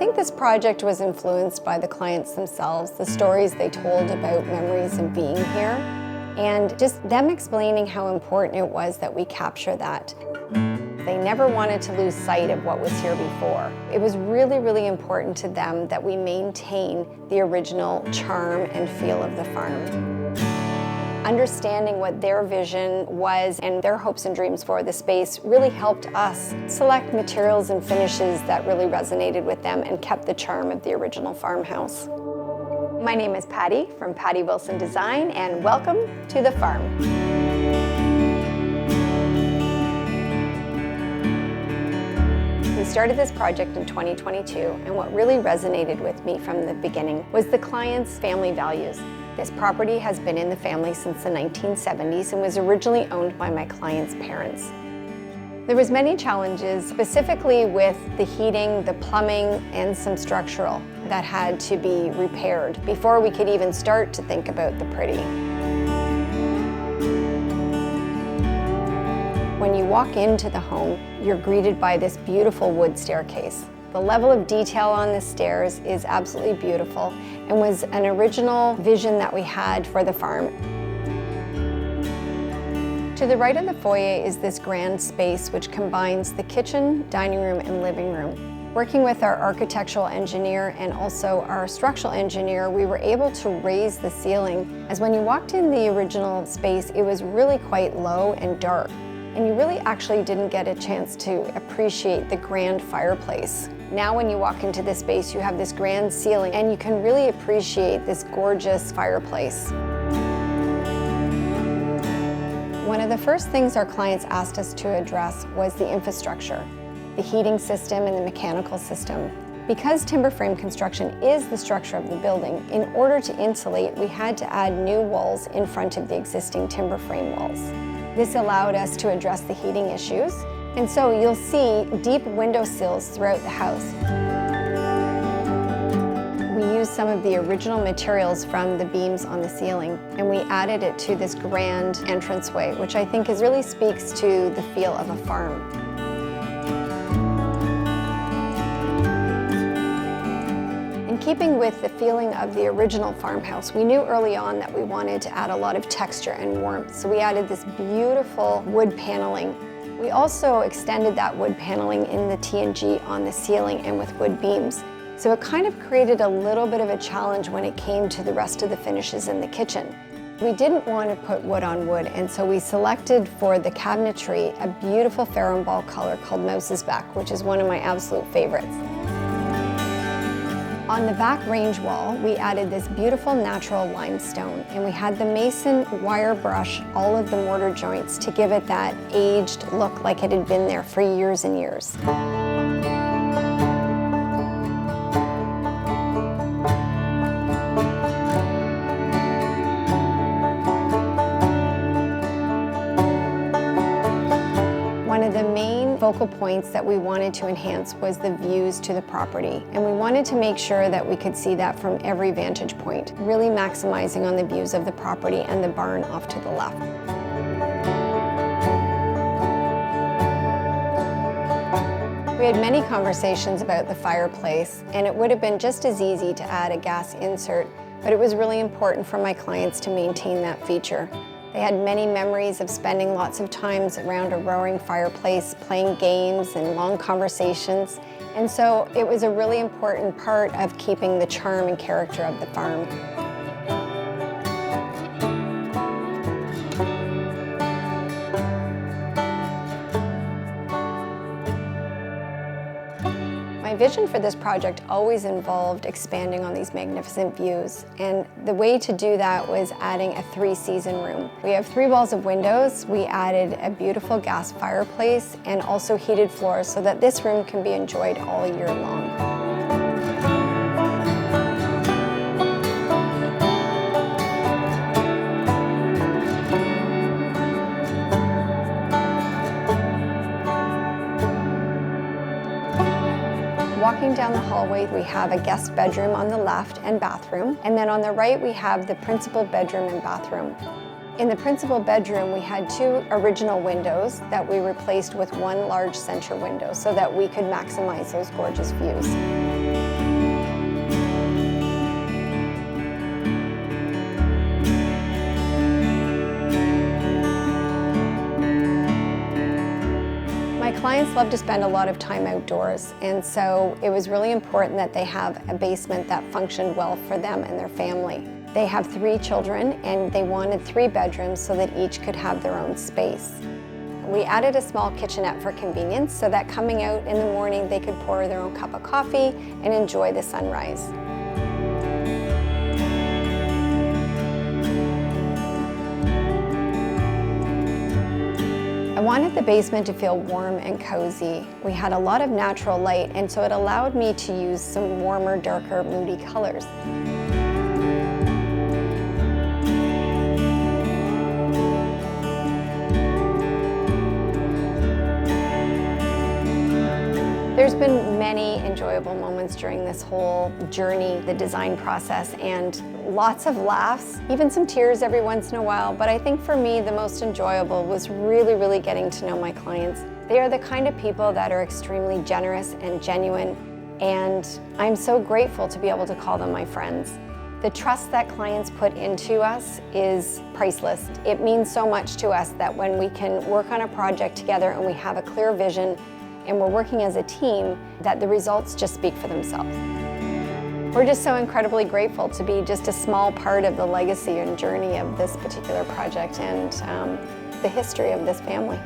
think this project was influenced by the clients themselves, the stories they told about memories of being here, and just them explaining how important it was that we capture that. They never wanted to lose sight of what was here before. It was really, really important to them that we maintain the original charm and feel of the farm. Understanding what their vision was and their hopes and dreams for the space really helped us select materials and finishes that really resonated with them and kept the charm of the original farmhouse. My name is Patti from Patti Wilson Design, and welcome to the farm. We started this project in 2022, and what really resonated with me from the beginning was the client's family values. This property has been in the family since the 1970s and was originally owned by my client's parents. There was many challenges, specifically with the heating, the plumbing, and some structural that had to be repaired before we could even start to think about the pretty. When you walk into the home, you're greeted by this beautiful wood staircase. The level of detail on the stairs is absolutely beautiful and was an original vision that we had for the farm. To the right of the foyer is this grand space which combines the kitchen, dining room, and living room. Working with our architectural engineer and also our structural engineer, we were able to raise the ceiling, as when you walked in the original space, it was really quite low and dark. And you really actually didn't get a chance to appreciate the grand fireplace. Now when you walk into this space, you have this grand ceiling and you can really appreciate this gorgeous fireplace. One of the first things our clients asked us to address was the infrastructure, the heating system and the mechanical system. Because timber frame construction is the structure of the building, in order to insulate, we had to add new walls in front of the existing timber frame walls. This allowed us to address the heating issues, and so you'll see deep window sills throughout the house. We used some of the original materials from the beams on the ceiling, and we added it to this grand entranceway, which I think really speaks to the feel of a farm. In keeping with the feeling of the original farmhouse, we knew early on that we wanted to add a lot of texture and warmth, so we added this beautiful wood paneling. We also extended that wood paneling in the T&G on the ceiling and with wood beams. So it kind of created a little bit of a challenge when it came to the rest of the finishes in the kitchen. We didn't want to put wood on wood, and so we selected for the cabinetry a beautiful Ferrum Ball color called Mouse's Back, which is one of my absolute favorites. On the back range wall, we added this beautiful natural limestone, and we had the mason wire brush all of the mortar joints to give it that aged look like it had been there for years and years. One of the main focal points that we wanted to enhance was the views to the property, and we wanted to make sure that we could see that from every vantage point, really maximizing on the views of the property and the barn off to the left. We had many conversations about the fireplace, and it would have been just as easy to add a gas insert, but it was really important for my clients to maintain that feature. They had many memories of spending lots of times around a roaring fireplace, playing games and long conversations. And so it was a really important part of keeping the charm and character of the farm. My vision for this project always involved expanding on these magnificent views, and the way to do that was adding a 3-season room. We have 3 walls of windows, we added a beautiful gas fireplace, and also heated floors so that this room can be enjoyed all year long. Walking down the hallway, we have a guest bedroom on the left and bathroom, and then on the right we have the principal bedroom and bathroom. In the principal bedroom, we had 2 original windows that we replaced with 1 large center window so that we could maximize those gorgeous views. clients love to spend a lot of time outdoors, and so it was really important that they have a basement that functioned well for them and their family. They have 3 children, and they wanted 3 bedrooms so that each could have their own space. We added a small kitchenette for convenience so that coming out in the morning they could pour their own cup of coffee and enjoy the sunrise. I wanted the basement to feel warm and cozy. We had a lot of natural light, and so it allowed me to use some warmer, darker, moody colors. There's been many enjoyable moments during this whole journey, the design process, and lots of laughs, even some tears every once in a while, but I think for me the most enjoyable was really getting to know my clients. They are the kind of people that are extremely generous and genuine, and I'm so grateful to be able to call them my friends. The trust that clients put into us is priceless. It means so much to us that when we can work on a project together and we have a clear vision and we're working as a team, that the results just speak for themselves. We're just so incredibly grateful to be just a small part of the legacy and journey of this particular project and the history of this family.